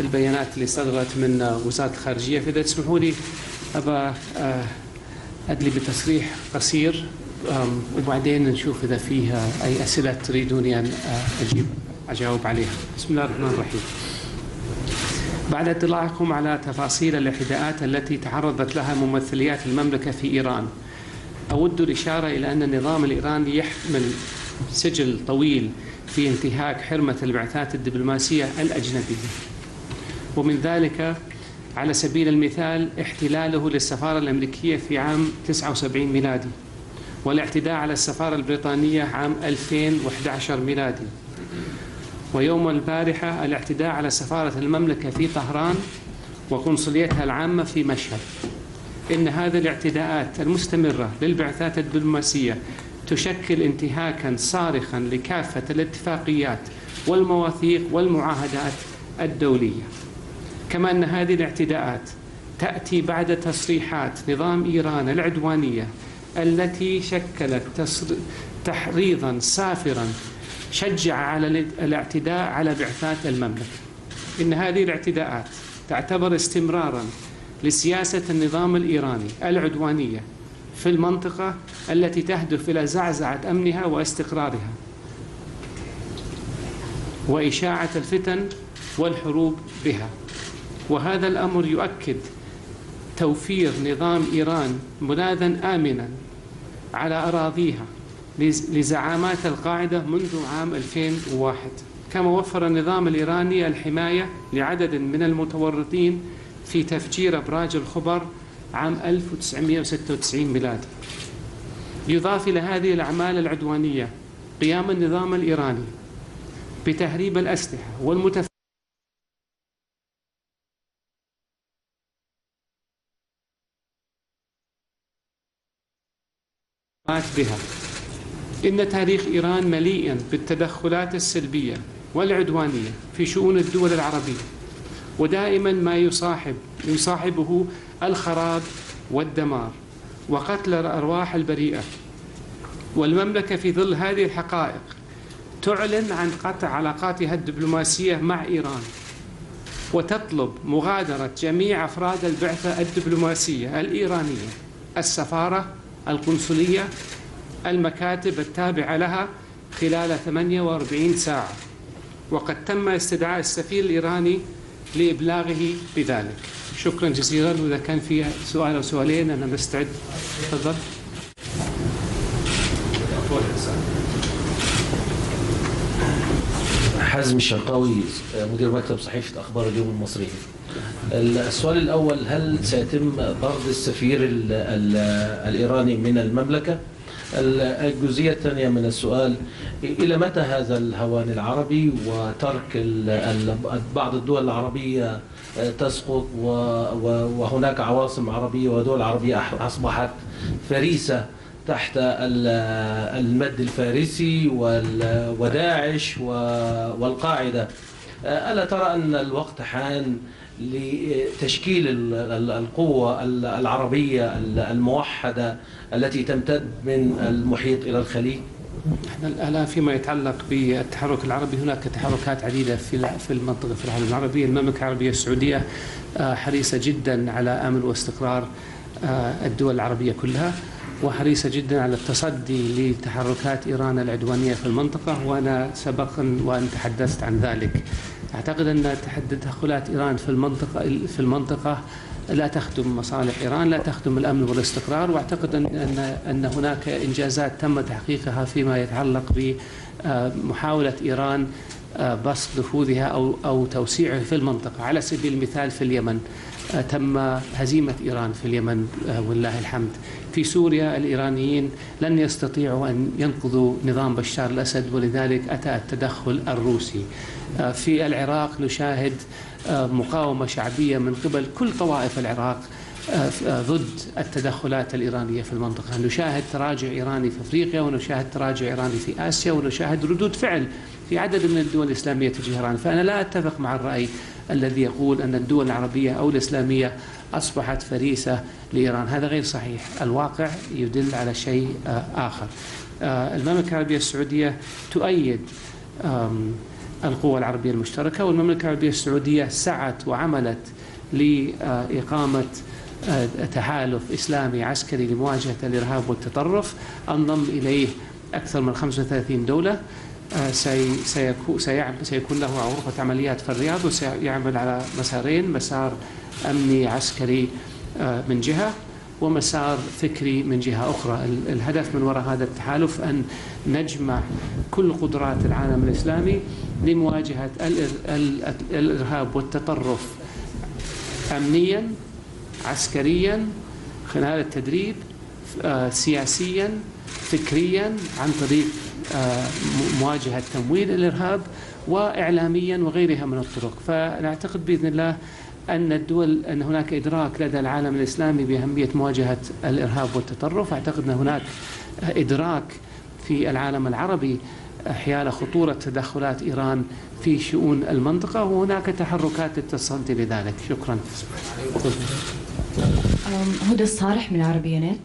البيانات اللي صدرت من وزارة الخارجية، فإذا تسمحوا لي أبا أدلي بتصريح قصير وبعدين نشوف إذا فيها أي أسئلة تريدوني أن أجاوب عليها. بسم الله الرحمن الرحيم. بعد اطلاعكم على تفاصيل الاعتداءات التي تعرضت لها ممثليات المملكة في إيران، أود الإشارة إلى أن النظام الإيراني يحمل سجل طويل في انتهاك حرمة البعثات الدبلوماسية الأجنبية، ومن ذلك على سبيل المثال احتلاله للسفارة الأمريكية في عام 79 ميلادي، والاعتداء على السفارة البريطانية عام 2011 ميلادي، ويوم البارحة الاعتداء على سفارة المملكة في طهران وقنصليتها العامة في مشهد. إن هذه الاعتداءات المستمرة للبعثات الدبلوماسية تشكل انتهاكا صارخا لكافة الاتفاقيات والمواثيق والمعاهدات الدولية، كما أن هذه الاعتداءات تأتي بعد تصريحات نظام إيران العدوانية التي شكلت تحريضا سافرا شجع على الاعتداء على بعثات المملكة. إن هذه الاعتداءات تعتبر استمرارا لسياسة النظام الإيراني العدوانية في المنطقة التي تهدف إلى زعزعة أمنها واستقرارها وإشاعة الفتن والحروب بها. وهذا الأمر يؤكد توفير نظام إيران ملاذا آمنا على أراضيها لزعامات القاعدة منذ عام 2001، كما وفر النظام الإيراني الحماية لعدد من المتورطين في تفجير أبراج الخبر عام 1996 ميلادي. يضاف إلى هذه الأعمال العدوانية قيام النظام الإيراني بتهريب الأسلحة والمتفجرات بها. إن تاريخ إيران مليئا بالتدخلات السلبية والعدوانية في شؤون الدول العربية، ودائما ما يصاحبه الخراب والدمار وقتل الأرواح البريئة. والمملكة في ظل هذه الحقائق تعلن عن قطع علاقاتها الدبلوماسية مع إيران، وتطلب مغادرة جميع أفراد البعثة الدبلوماسية الإيرانية، السفارة، القنصلية، المكاتب التابعة لها خلال 48 ساعة. وقد تم استدعاء السفير الإيراني لإبلاغه بذلك. شكرا جزيلا، وإذا كان في سؤال أو سؤالين أنا مستعد. تفضل. حازم الشرقاوي، مدير مكتب صحيفة أخبار اليوم المصري. السؤال الأول: هل سيتم طرد السفير الإيراني من المملكة؟ الجزئية الثانية من السؤال: إلى متى هذا الهوان العربي وترك بعض الدول العربية تسقط، وهناك عواصم عربية ودول عربية أصبحت فريسة تحت المد الفارسي وداعش والقاعدة؟ ألا ترى أن الوقت حان لتشكيل القوة العربية الموحدة التي تمتد من المحيط إلى الخليج؟ احنا الآن فيما يتعلق بالتحرك العربي هناك تحركات عديدة في المنطقة، في العالم العربي. المملكة العربية السعودية حريصة جدا على أمن واستقرار الدول العربية كلها، وحريصة جدا على التصدي لتحركات إيران العدوانية في المنطقة، وأنا سبقا وأن تحدثت عن ذلك. أعتقد أن تدخلات إيران في المنطقة لا تخدم مصالح إيران، لا تخدم الأمن والاستقرار، وأعتقد أن هناك إنجازات تم تحقيقها فيما يتعلق بمحاولة إيران بسط نفوذها أو توسيعه في المنطقة. على سبيل المثال في اليمن تم هزيمة إيران في اليمن والله الحمد. في سوريا الإيرانيين لن يستطيعوا أن ينقذوا نظام بشار الأسد، ولذلك أتى التدخل الروسي. في العراق نشاهد مقاومة شعبية من قبل كل طوائف العراق ضد التدخلات الإيرانية في المنطقة. نشاهد تراجع إيراني في أفريقيا، ونشاهد تراجع إيراني في آسيا، ونشاهد ردود فعل في عدد من الدول الإسلامية تجاه إيران. فأنا لا أتفق مع الرأي الذي يقول أن الدول العربية أو الإسلامية أصبحت فريسة لإيران. هذا غير صحيح، الواقع يدل على شيء آخر. المملكة العربية السعودية تؤيد القوى العربية المشتركة، والمملكة العربية السعودية سعت وعملت لإقامة تحالف إسلامي عسكري لمواجهة الإرهاب والتطرف انضم إليه أكثر من 35 دولة. سيكون له غرفة عمليات في الرياض، وسيعمل على مسارين: مسار أمني عسكري من جهة ومسار فكري من جهة أخرى. الهدف من وراء هذا التحالف أن نجمع كل قدرات العالم الإسلامي لمواجهة الإرهاب والتطرف أمنيا، عسكريا، خلال التدريب، سياسيا، فكريا، عن طريق مواجهة تمويل الإرهاب، وإعلاميا وغيرها من الطرق. فنعتقد بإذن الله أن هناك إدراك لدى العالم الإسلامي بأهمية مواجهة الإرهاب والتطرف. أعتقد أن هناك إدراك في العالم العربي حيال خطورة تدخلات إيران في شؤون المنطقة، وهناك تحركات للتصدي لذلك. شكرا. هدى الصالح من عربية نت.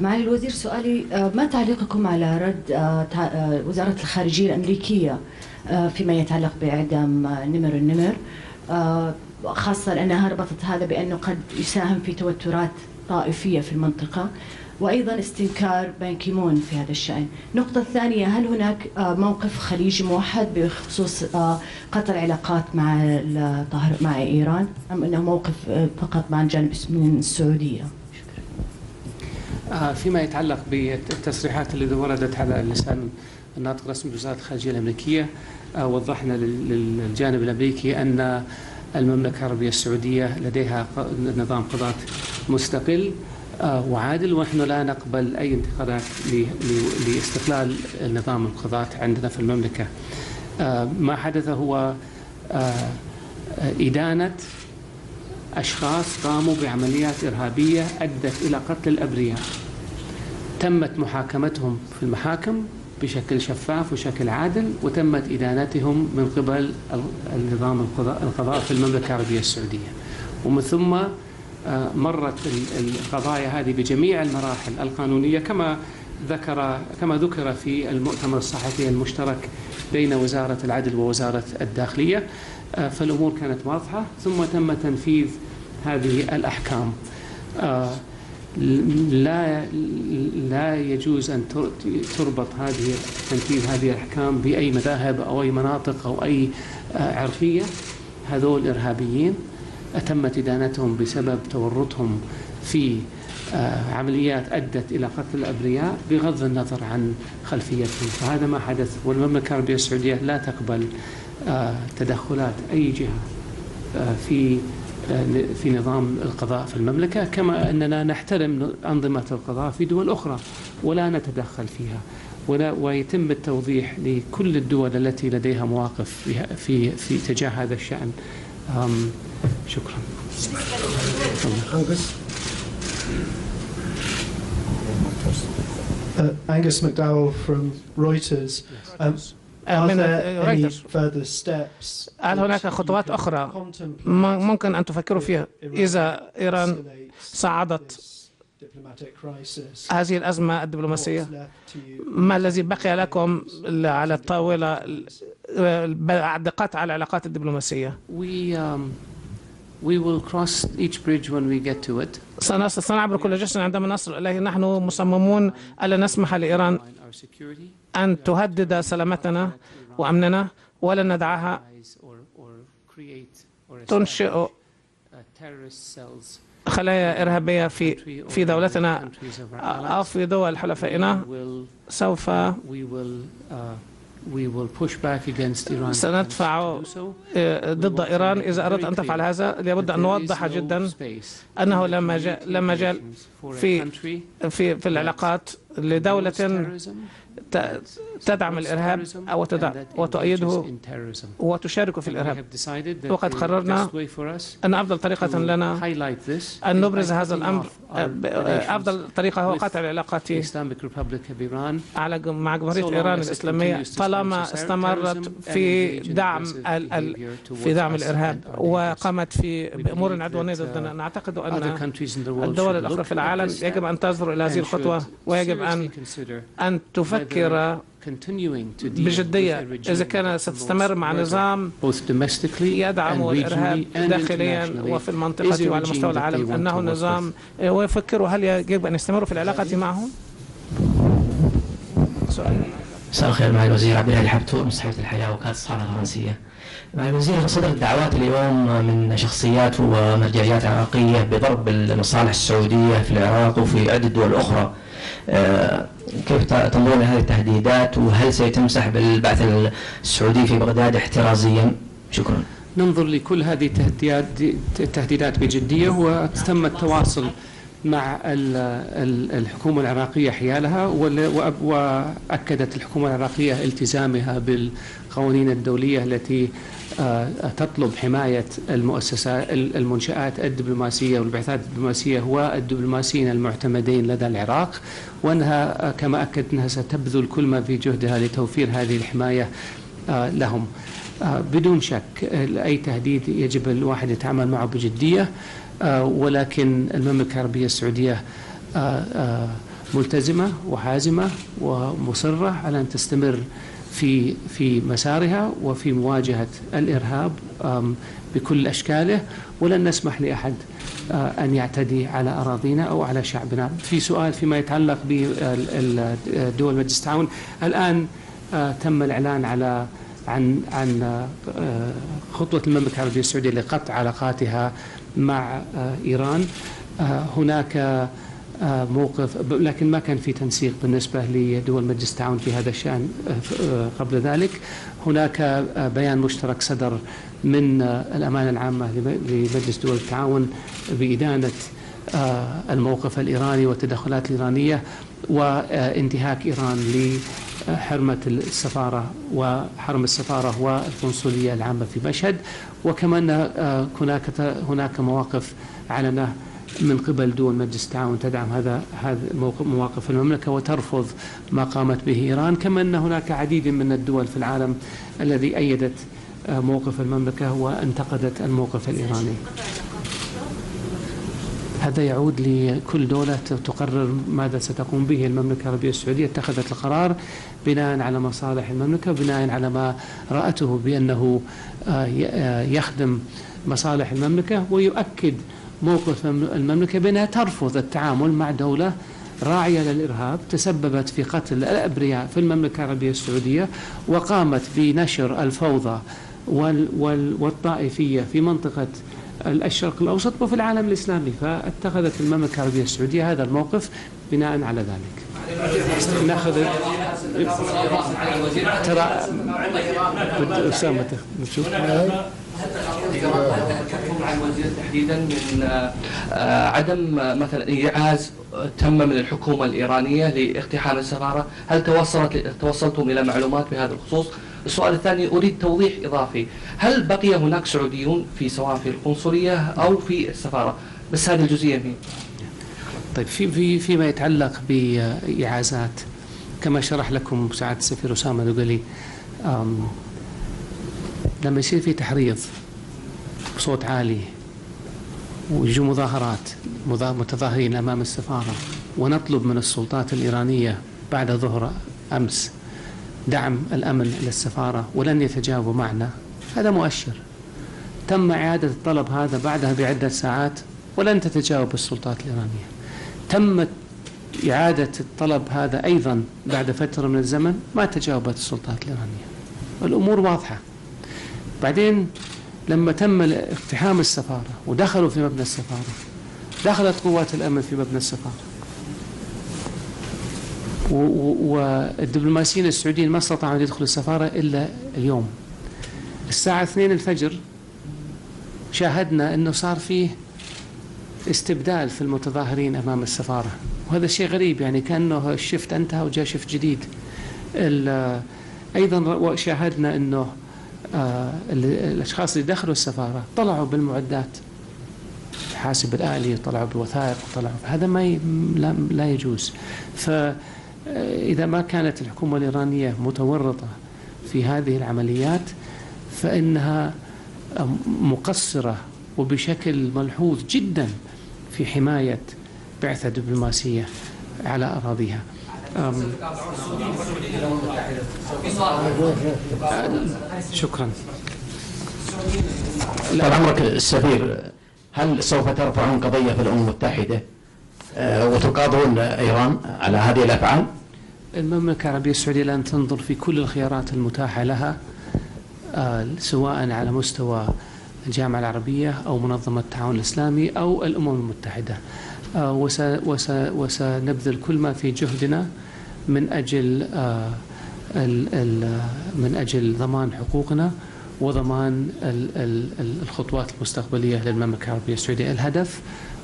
معالي الوزير، سؤالي ما تعليقكم على رد وزارة الخارجية الأمريكية فيما يتعلق بإعدام نمر النمر، خاصة أنها ربطت هذا بأنه قد يساهم في توترات طائفية في المنطقة، وأيضا استنكار بان كيمون في هذا الشأن. النقطة الثانية، هل هناك موقف خليجي موحد بخصوص قطع العلاقات مع إيران، أم أنه موقف فقط مع الجانب من السعودية؟ فيما يتعلق بالتصريحات التي وردت على لسان الناطق الرسمي بوزارة الخارجية الأمريكية، وضحنا للجانب الأمريكي أن المملكة العربية السعودية لديها نظام قضاء مستقل وعادل، ونحن لا نقبل أي انتقادات لاستقلال نظام القضاء عندنا في المملكة. ما حدث هو إدانة أشخاص قاموا بعمليات إرهابية أدت إلى قتل الأبرياء، تمت محاكمتهم في المحاكم بشكل شفاف وشكل عادل، وتمت إدانتهم من قبل النظام القضاء في المملكة العربية السعودية. ومن ثم مرت القضايا هذه بجميع المراحل القانونية كما ذكر في المؤتمر الصحفي المشترك بين وزارة العدل ووزارة الداخلية. فالأمور كانت واضحة، ثم تم تنفيذ هذه الأحكام. لا يجوز أن تربط تنفيذ هذه الأحكام بأي مذاهب أو أي مناطق أو أي عرقية. هذول إرهابيين تمت إدانتهم بسبب تورطهم في عمليات أدت إلى قتل الأبرياء بغض النظر عن خلفيتهم. فهذا ما حدث، والمملكة العربية السعودية لا تقبل تدخلات أي جهة في نظام القضاء في المملكة، كما أننا نحترم أنظمة القضاء في دول أخرى ولا نتدخل فيها، ويتم التوضيح لكل الدول التي لديها مواقف في تجاه هذا الشأن. شكرا. Angus McDowell from Reuters. هل هناك خطوات أخرى ممكن أن تفكروا فيها إذا إيران صعدت هذه الأزمة الدبلوماسية؟ ما الذي بقي لكم على الطاولة قطع العلاقات الدبلوماسية؟ We will cross each bridge when we get to it. سنعبر كل جسر عندما نصل إليه. نحن مصممون ألا نسمح لإيران أن تهدد سلامتنا وأمننا، ولن ندعها تنشئ خلايا إرهابية في دولتنا أو في دول حلفائنا. سوف سندفع ضد إيران إذا أردت أن تفعل هذا. لابد أن نوضح جدا أنه لما جاء في العلاقات لدولة تدعم الإرهاب أو وتؤيده وتشارك في الإرهاب، وقد قررنا أن أفضل طريقة لنا أن نبرز هذا الأمر، أفضل طريقة هو قطع العلاقات مع جمهورية إيران الإسلامية طالما استمرت في دعم الإرهاب وقامت بأمور عدوانية ضدنا. نعتقد أن الدول الأخرى في العالم يجب أن تنظر إلى هذه الخطوة، ويجب أن تفكر مفكرة بجدية إذا كانت ستستمر مع نظام يدعم الإرهاب داخليا وفي المنطقة وعلى مستوى العالم، أنه نظام ويفكروا هل يجب أن يستمروا في العلاقة معهم؟ سؤال. مساء الخير، معالي الوزير عبد الهادي حبتور من صحيفة الحياة وكالة الصحافة الفرنسية. معالي الوزير، صدرت دعوات اليوم من شخصيات ومرجعيات عراقية بضرب المصالح السعودية في العراق وفي عدة دول أخرى. كيف تنظرون لهذه التهديدات، وهل سيتم سحب البعث السعودي في بغداد احترازيا؟ شكرا. ننظر لكل هذه التهديدات بجدية، وتم التواصل مع الحكومة العراقية حيالها، وأكدت الحكومة العراقية التزامها بالقوانين الدولية التي تطلب حماية المنشآت الدبلوماسية والبعثات الدبلوماسية والدبلوماسيين المعتمدين لدى العراق، وأنها كما أكدت أنها ستبذل كل ما في جهدها لتوفير هذه الحماية لهم. بدون شك أي تهديد يجب الواحد يتعامل معه بجدية، ولكن المملكة العربية السعودية ملتزمة وحازمة ومصرة على أن تستمر في مسارها وفي مواجهة الإرهاب بكل أشكاله، ولن نسمح لأحد أن يعتدي على أراضينا أو على شعبنا. في سؤال فيما يتعلق بدول مجلس التعاون، الآن تم الإعلان عن خطوة المملكة العربية السعودية لقطع علاقاتها مع إيران. هناك موقف، لكن ما كان في تنسيق بالنسبة لدول مجلس التعاون في هذا الشأن قبل ذلك. هناك بيان مشترك صدر من الأمانة العامة لمجلس دول التعاون بإدانة الموقف الإيراني والتدخلات الإيرانية وانتهاك إيران لحرمة السفارة وحرم السفارة والقنصلية العامة في مشهد، وكمان هناك مواقف علنة من قبل دول مجلس التعاون تدعم هذا مواقف المملكة وترفض ما قامت به إيران. كما أن هناك عديد من الدول في العالم الذي أيدت موقف المملكة وانتقدت الموقف الإيراني. هذا يعود لكل دولة تقرر ماذا ستقوم به. المملكة العربية السعودية اتخذت القرار بناء على مصالح المملكة، بناء على ما رأته بأنه يخدم مصالح المملكة، ويؤكد موقف المملكة بأنها ترفض التعامل مع دولة راعية للإرهاب تسببت في قتل الأبرياء في المملكة العربية السعودية، وقامت بنشر الفوضى والطائفية في منطقة الشرق الأوسط وفي العالم الإسلامي. فاتخذت المملكة العربية السعودية هذا الموقف بناء على ذلك. ناخذ ترى أسامة نشوف مع الوزير تحديدا من عدم مثلا إيعاز تم من الحكومة الإيرانية لاقتحام السفارة، هل توصلتم إلى معلومات بهذا الخصوص؟ السؤال الثاني أريد توضيح إضافي، هل بقي هناك سعوديون سواء في القنصلية أو في السفارة؟ بس هذه الجزئية فيه. طيب فيما يتعلق بإعازات كما شرح لكم سعادة السفير أسامة دوغلي، لما يصير في تحريض بصوت عالي ويجوا مظاهرات متظاهرين أمام السفارة ونطلب من السلطات الإيرانية بعد ظهر أمس دعم الأمن للسفارة ولن يتجاوبوا معنا، هذا مؤشر. تم إعادة الطلب هذا بعدها بعدة ساعات ولن تتجاوب السلطات الإيرانية. تم إعادة الطلب هذا أيضا بعد فترة من الزمن ما تجاوبت السلطات الإيرانية. الأمور واضحة. بعدين لما تم اقتحام السفارة ودخلوا في مبنى السفارة، دخلت قوات الأمن في مبنى السفارة، والدبلوماسيين السعوديين ما استطاعوا أن يدخلوا السفارة إلا اليوم الساعة 2 الفجر. شاهدنا أنه صار فيه استبدال في المتظاهرين أمام السفارة، وهذا شيء غريب، يعني كأنه الشفت انتهى وجاء شفت جديد. أيضا شاهدنا أنه الأشخاص اللي دخلوا السفارة طلعوا بالمعدات، الحاسب الآلي، طلعوا بوثائق، طلعوا، هذا لا يجوز. فإذا ما كانت الحكومة الإيرانية متورطة في هذه العمليات فإنها مقصرة وبشكل ملحوظ جدا في حماية بعثة دبلوماسية على أراضيها. شكرا. طال عمرك السفير، هل سوف ترفعون قضية في الأمم المتحدة وتقاضون إيران على هذه الأفعال؟ المملكة العربية السعودية لن تنظر في كل الخيارات المتاحة لها، سواء على مستوى الجامعة العربية أو منظمة التعاون الإسلامي أو الأمم المتحدة، وسنبذل كل ما في جهدنا من أجل ضمان حقوقنا وضمان الخطوات المستقبلية للمملكة العربية السعودية. الهدف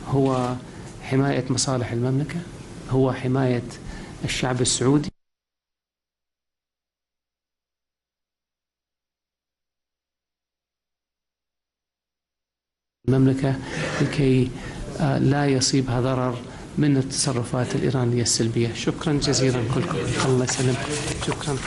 هو حماية مصالح المملكة، هو حماية الشعب السعودي. المملكة لكي لا يصيبها ضرر من التصرفات الإيرانية السلبية. شكرا جزيلا كلكم، الله يسلمكم. شكرا.